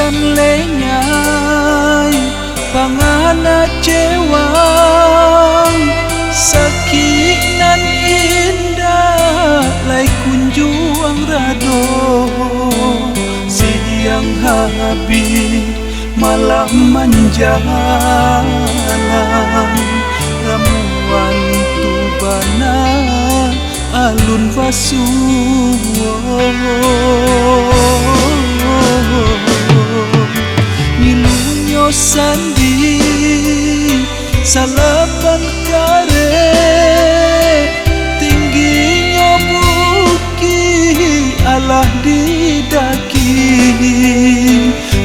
kan lenyai pangana cewang sakit nan indah lai kunjuang rado siang habis malam menjalan ramuan tubana alun basuh nilunyo sandi salapan kare tingginya bukit alah didaki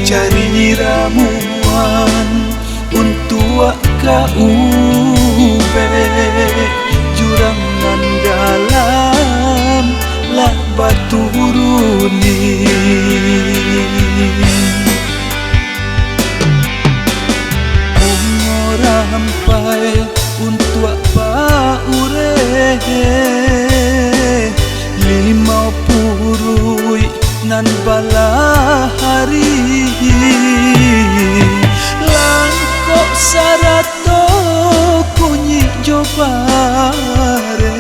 cari ramuan untuk kaube jurang nan dalam lah batu runi rampai untuk paure limau purui nan bala hari langkok sarato kunyi jopare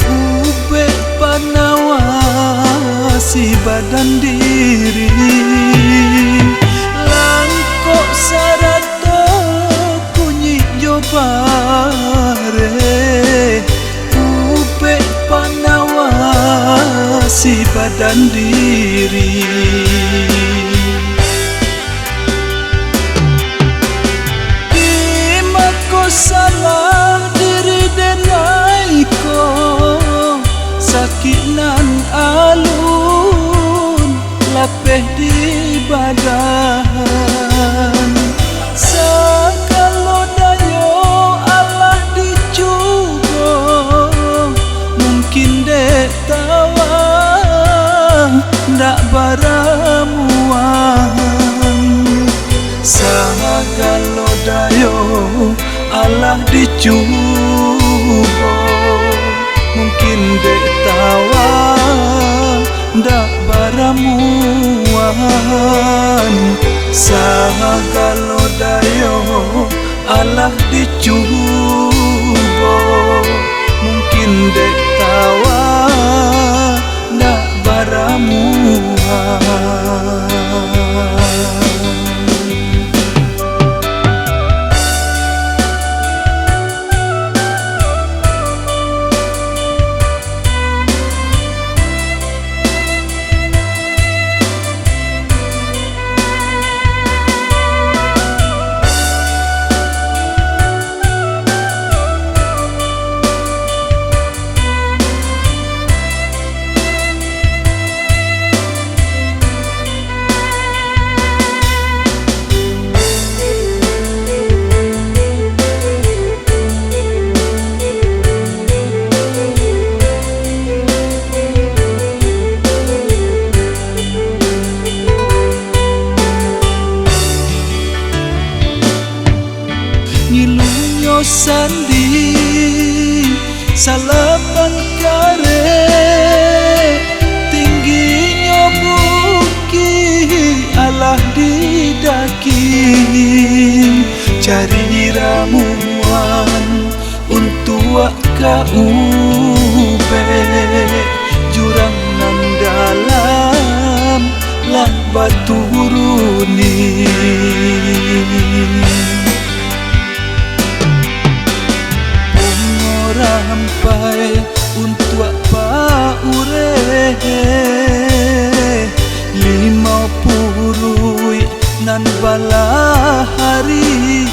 ube panawa si badan diri langkok sarato pare upe panawa si badan diri Dimako salah diri denaiko sakit nan alun lapeh di badan ndak baramuan sagalo dayo Allah dicubo mungkin dek tawa ndak baramuan sagalo dayo Allah dicubo mungkin dek tawa ndak baramuan ngilunyo sandi salapan kare tingginya bukit alah didaki cari ramuan untuk kaube jurang nan dalam lah batu runi rampai untuk paure limau purui nan bala hari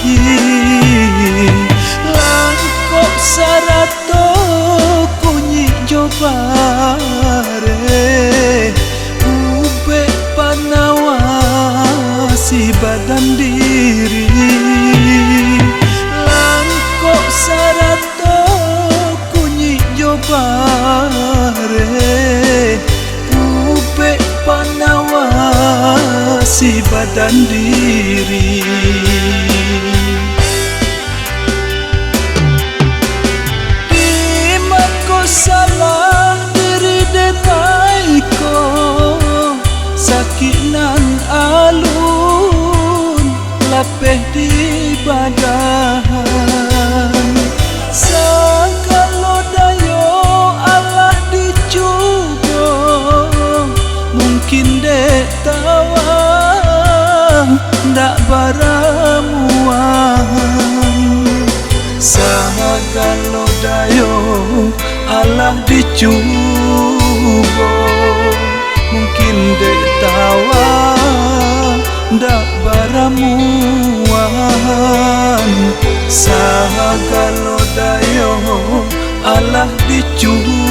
langkok sarato kunyi jopare ube panawa si badan diri langkok sarato pare upe panawa si badan diri Dimako salah diri denaiko sakit nan lapeh di badan. Sagalo dayo Allah dicubo, mungkin dek tawa ndak baramuan. Sagalo dayo Allah dicubo, mungkin dek tawa ndak baramuan. Sagalo dayo Allah dicubo,